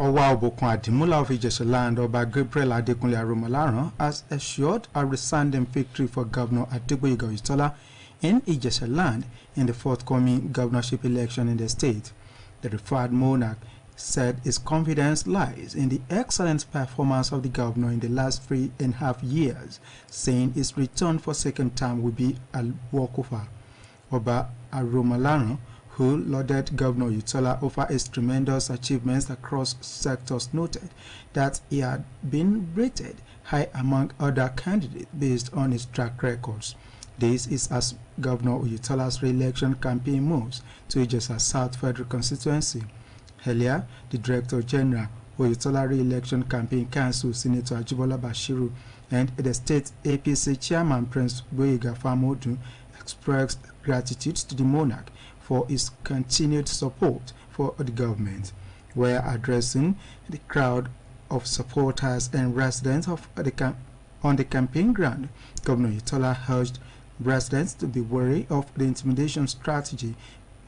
Owa Obokun Adimula of Ijeshaland, Oba Gabriel Adekunle Aromalaran, has assured a resounding victory for Governor Adegboyega Oyetola in Ijeshaland in the forthcoming governorship election in the state. The referred monarch said his confidence lies in the excellent performance of the governor in the last 3.5 years, saying his return for second term will be a walkover. Oba Aromalaran, who lauded Governor Oyetola over his tremendous achievements across sectors, noted that he had been rated high among other candidates based on his track records. This is as Governor Oyetola's re-election campaign moves to Ijesha South Federal Constituency. Earlier, the Director General Oyetola re-election campaign council, Senator Ajibola Bashiru, and the state APC Chairman Prince Gboyega Famodu expressed gratitude to the monarch for his continued support for the government. While addressing the crowd of supporters and residents of on the campaign ground, Governor Oyetola urged residents to be wary of the intimidation strategy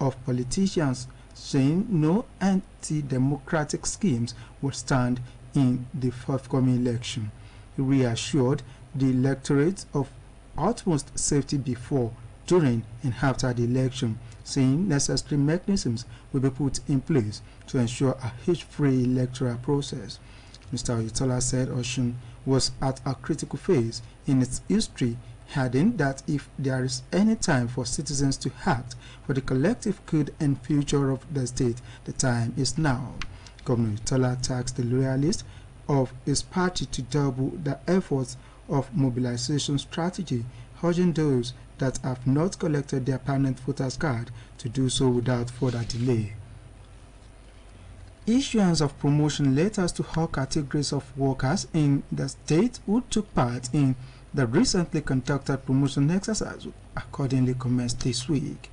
of politicians, saying no anti-democratic schemes will stand in the forthcoming election. He reassured the electorate of utmost safety before, during and after the election, saying necessary mechanisms will be put in place to ensure a hitch-free electoral process. Mr. Oyetola said Osun was at a critical phase in its history, adding that if there is any time for citizens to act for the collective good and future of the state, the time is now. Governor Oyetola tasked the loyalists of his party to double the efforts of mobilization strategy, urging those that have not collected their permanent voters card to do so without further delay. Issuance of promotion letters to all categories of workers in the state who took part in the recently conducted promotion exercise accordingly commenced this week.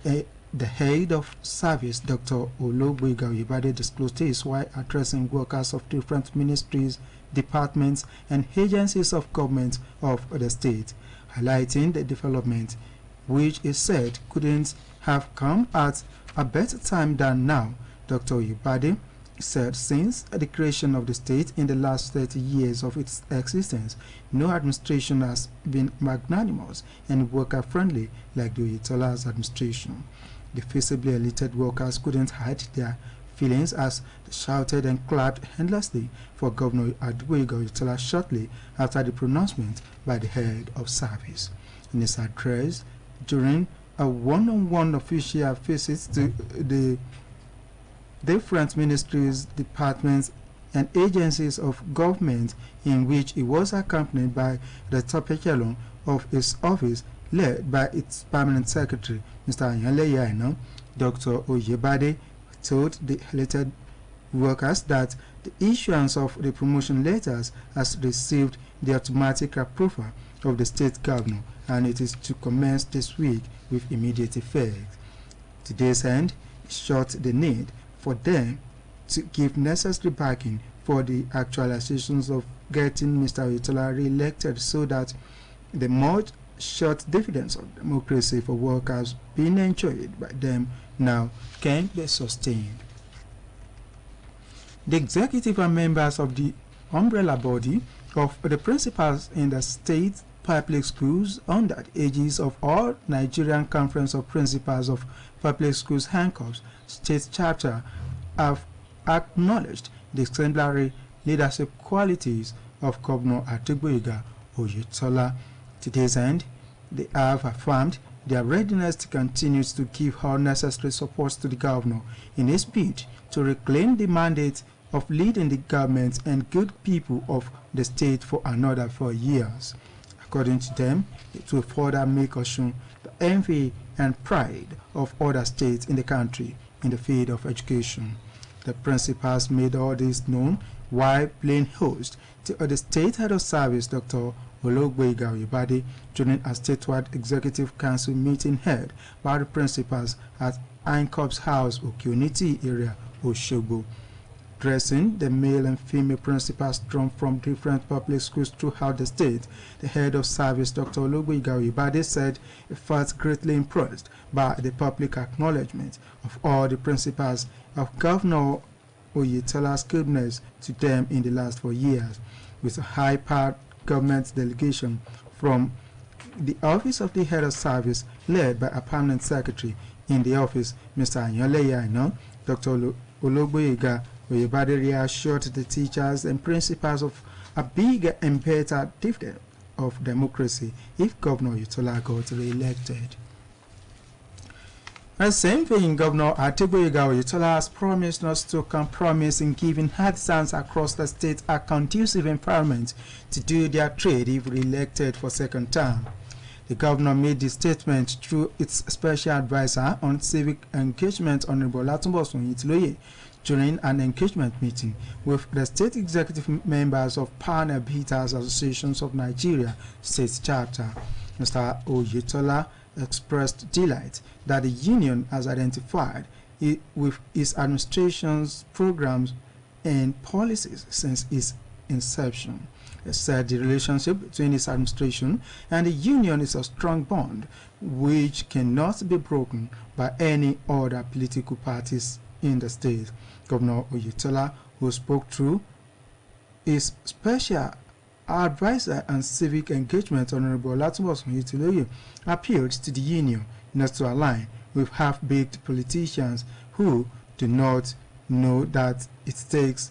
The head of service, Dr. Ologboyega Oyebade, disclosed this while addressing workers of different ministries, departments, and agencies of government of the state, highlighting the development, which is said couldn't have come at a better time than now. Dr. Oyebade said since the creation of the state in the last 30 years of its existence, no administration has been magnanimous and worker-friendly like the Oyetola's administration. The visibly elated workers couldn't hide their feelings as they shouted and clapped endlessly for Governor Adegboyega Oyetola shortly after the pronouncement by the head of service. In his address during a one-on-one official visit to the different ministries, departments, and agencies of government, in which he was accompanied by the top echelon of his office, led by its permanent secretary, Mr. Anyanle, Dr. Oyebade told the elected workers that the issuance of the promotion letters has received the automatic approval of the state governor, and it is to commence this week with immediate effect. To this end, it showed the need for them to give necessary backing for the actualizations of getting Mr. Oyetola re-elected, so that the much short dividends of democracy for workers being enjoyed by them now can be sustained. The executive and members of the umbrella body of the principals in the state public schools under the aegis of all Nigerian Conference of Principals of Public Schools (HANCOPs) state chapter have acknowledged the exemplary leadership qualities of Governor Adegboyega Oyetola. To this end, they have affirmed their readiness to continue to give all necessary support to the governor in his bid to reclaim the mandate of leading the government and good people of the state for another 4 years. According to them, it will further make Osun the envy and pride of other states in the country in the field of education. The principals made all this known while playing host to the state head of service, Dr. Ologboyega Oyebade, during a statewide executive council meeting held by the principals at HANCOP's house, Okeoniti area, Osogbo. Addressing the male and female principals drawn from different public schools throughout the state, the head of service, Dr. Ologboyega Oyebade, said he felt greatly impressed by the public acknowledgement of all the principals of Governor Oyetola's goodness to them in the last 4 years, with a high-powered government delegation from the Office of the Head of Service, led by a permanent secretary in the office, Mr. Anyoleye Aina. Dr. Ologboyega Oyebade reassured the teachers and principals of a bigger and better dividend of democracy if Governor Oyetola got re-elected. The same thing, Governor Adegboyega Oyetola has promised not to compromise in giving artisans across the state a conducive environment to do their trade if re-elected for second term. The governor made the statement through its special advisor on civic engagement, Honorable Latumbosun Itiloye, during an engagement meeting with the state executive members of Panel Beaters Associations of Nigeria State Chapter. Mr. Oyetola expressed delight that the union has identified it with its administration's programs and policies since its inception. He said the relationship between its administration and the union is a strong bond which cannot be broken by any other political parties in the state. Governor Oyetola, who spoke through his special advisor on civic engagement, Honorable Latumbosun Itiloye, appealed to the union not to align with half-baked politicians who do not know that it takes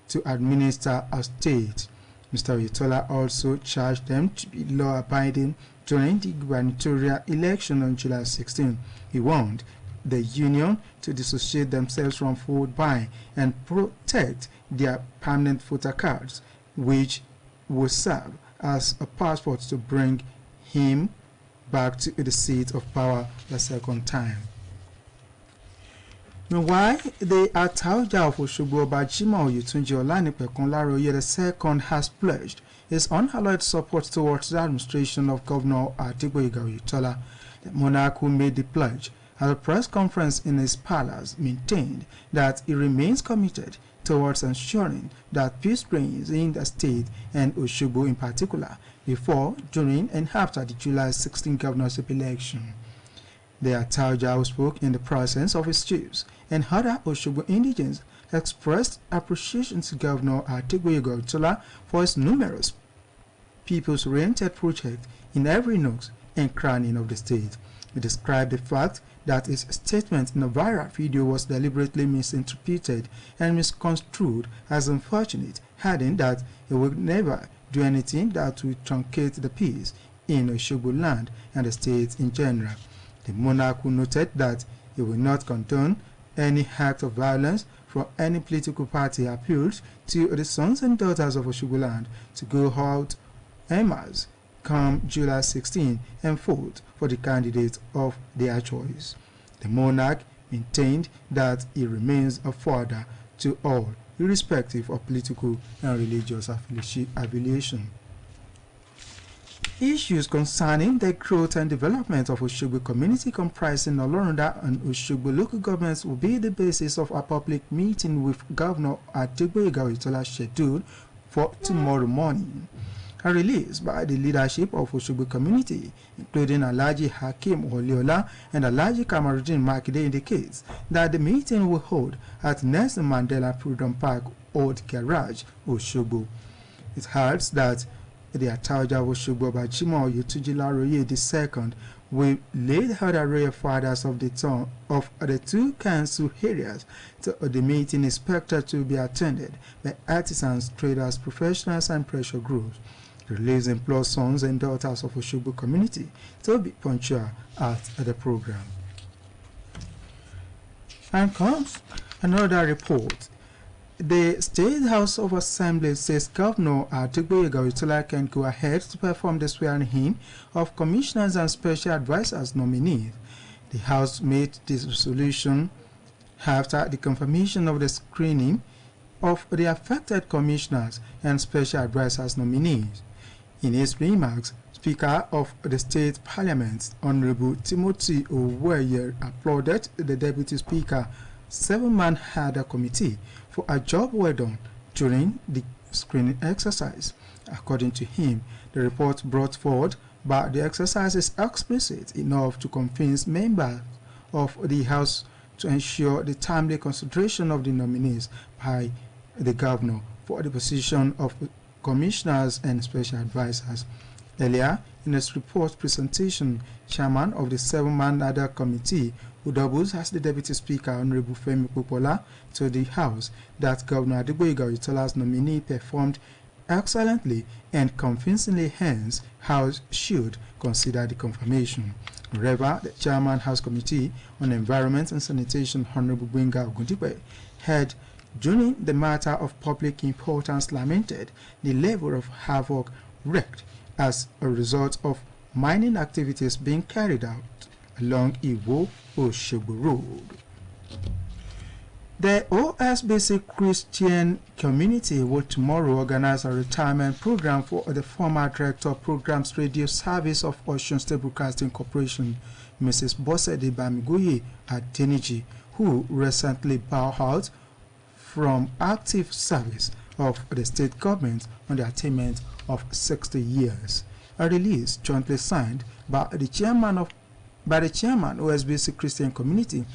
to administer a state. Mr. Oyetola also charged them to be law-abiding during the gubernatorial election on July 16. He warned the union to dissociate themselves from vote buying and protect their permanent voter cards, which will serve as a passport to bring him back to the seat of power the second time. Meanwhile, the Atauja of Osogbo Oba Jimoh Oyetunji Olanipekun Laroye II has pledged his unalloyed support towards the administration of Governor Adegboyega Oyetola. The monarch, who made the pledge at a press conference in his palace, maintained that he remains committed towards ensuring that peace reigns in the state and Osogbo in particular before, during, and after the July 16 governorship election. The Atauja, who spoke in the presence of his chiefs and other Osogbo indigents, expressed appreciation to Governor Adegboyega Oyetola for his numerous people's-oriented projects in every nook and cranny of the state. He described the fact that his statement in a viral video was deliberately misinterpreted and misconstrued as unfortunate, adding that he would never do anything that would truncate the peace in Osogbo land and the state in general. The monarch, who noted that he will not condone any act of violence from any political party, appealed to the sons and daughters of Osogbo land to go out en masse come July 16 and vote for the candidate of their choice. The monarch maintained that he remains a father to all, irrespective of political and religious affiliation. Issues concerning the growth and development of Osogbo community comprising Olorunda and Osogbo local governments will be the basis of a public meeting with Governor Adegboyega Oyetola scheduled for tomorrow morning. A release by the leadership of Osogbo community, including Alhaji Hakeem Oliola and Alhaji Kamarudin Makinde, indicates that the meeting will hold at Nelson Mandela Freedom Park, Old Garage, Osogbo. It adds that the Atauja of Osogbo Oba Jimoh Oyetunji Laroye II will lead other royal fathers of the two council areas to the meeting expected to be attended by artisans, traders, professionals, and pressure groups. The release implores sons and daughters of Osogbo community to be punctual at the program. And comes another report. The State House of Assembly says Governor Adegboyega Oyetola can go ahead to perform the swearing-in of commissioners and special advisors nominees. The House made this resolution after the confirmation of the screening of the affected commissioners and special advisors nominees. In his remarks, Speaker of the State Parliament, Honorable Timothy Oweye, applauded the Deputy Speaker, seven-man Harder Committee, for a job well done during the screening exercise. According to him, the report brought forward by the exercise is explicit enough to convince members of the House to ensure the timely consideration of the nominees by the governor for the position of commissioners and special advisors. Earlier, in his report presentation, chairman of the 7-man ad hoc committee, who doubles as the deputy speaker, Honorable Femi Popola, told the House that Governor Adegboyega Oyetola's nominee performed excellently and convincingly, hence, House should consider the confirmation. However, the chairman House Committee on Environment and Sanitation, Honorable Gbenga Ogundipe, had during the matter of public importance lamented the level of havoc wreaked as a result of mining activities being carried out along Iwo-Oshogbo Road. The OSBC Christian community will tomorrow organize a retirement program for the former Director of Programs Radio Service of Osun State Broadcasting Corporation, Mrs. Bosede Bamigoye Adeniji, who recently bowed out from active service of the state government on the attainment of 60 years. A release jointly signed by the chairman OSBC Christian Community,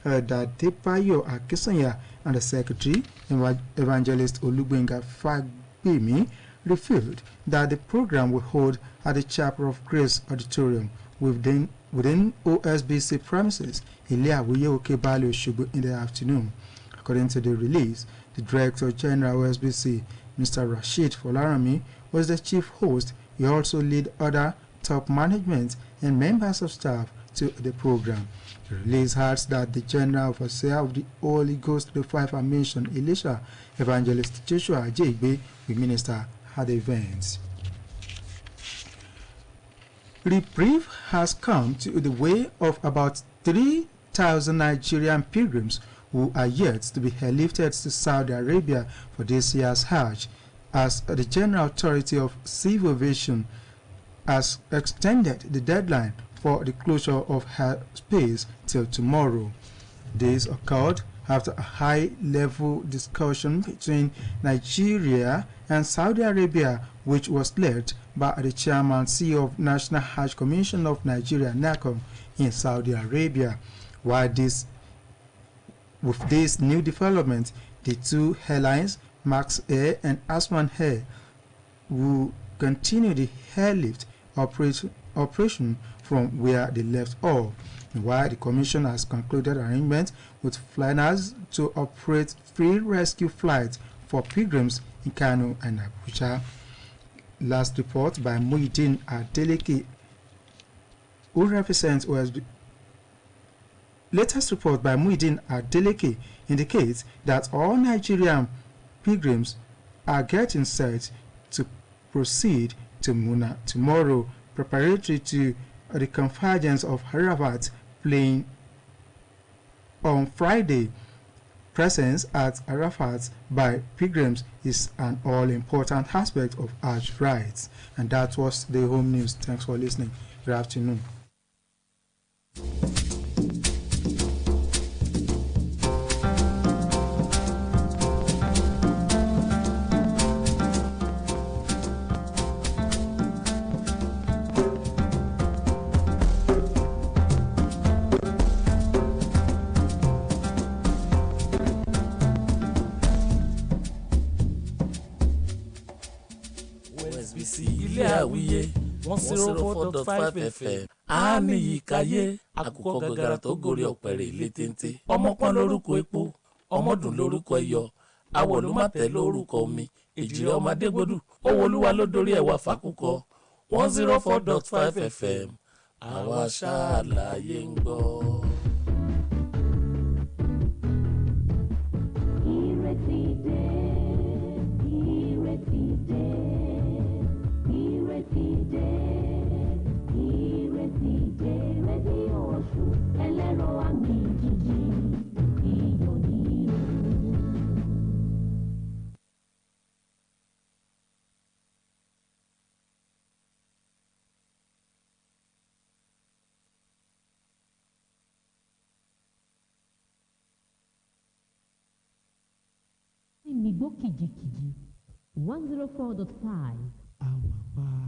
Depayo Akisanya, and the secretary, Evangelist Olugbenga Fagbemi, revealed that the program will hold at the Chapel of Grace Auditorium within OSBC premises, Ile-Awiye Okebale Osogbo, in the afternoon. According to the release, the Director General OSBC, Mr. Rashid Folarami, was the chief host. He also led other top management and members of staff to the program. The release adds that the General Overseer of the Holy Ghost Revival Mission, Elisha, Evangelist Joshua Ajegbe, will minister at the events. Reprieve has come to the way of about 3,000 Nigerian pilgrims who are yet to be airlifted to Saudi Arabia for this year's Hajj, as the General Authority of Civil Aviation has extended the deadline for the closure of airspace till tomorrow. This occurred after a high-level discussion between Nigeria and Saudi Arabia, which was led by the Chairman CEO of National Hajj Commission of Nigeria, NACOM, in Saudi Arabia. With this new development, the two airlines, Max Air and Asman Air, will continue the airlift operation from where they left off, while the Commission has concluded arrangements with flyers to operate free rescue flights for pilgrims in Kano and Abuja. Last report by Muhyiddin Adeleke, who represents OSB. Latest report by Muhyiddin Adeleke indicates that all Nigerian pilgrims are getting set to proceed to Muna tomorrow, preparatory to the convergence of Arafat plain on Friday. Presence at Arafat by pilgrims is an all-important aspect of Hajj rites. And that was the home news. Thanks for listening. Good afternoon. OSBC Ile-Awiye 104.5 FM àmì ìkàyé àkùkọ gàgàrà tó gorí ọ̀pẹ̀rẹ̀ ilé téńté. Ọmọpọ́n lórúkọ epo, ọmọdún lórúkọ iyọ̀, àwọ̀ ló má tẹ̀ lórúkọ omi, èjìrẹ́ ọmọ Adégbodù, Owólúwa ló dorí ẹ̀wà fàkùkọ 104.5 FM àwa ṣáà láyé ń gbọ́. Migbo Kijikiji 104.5.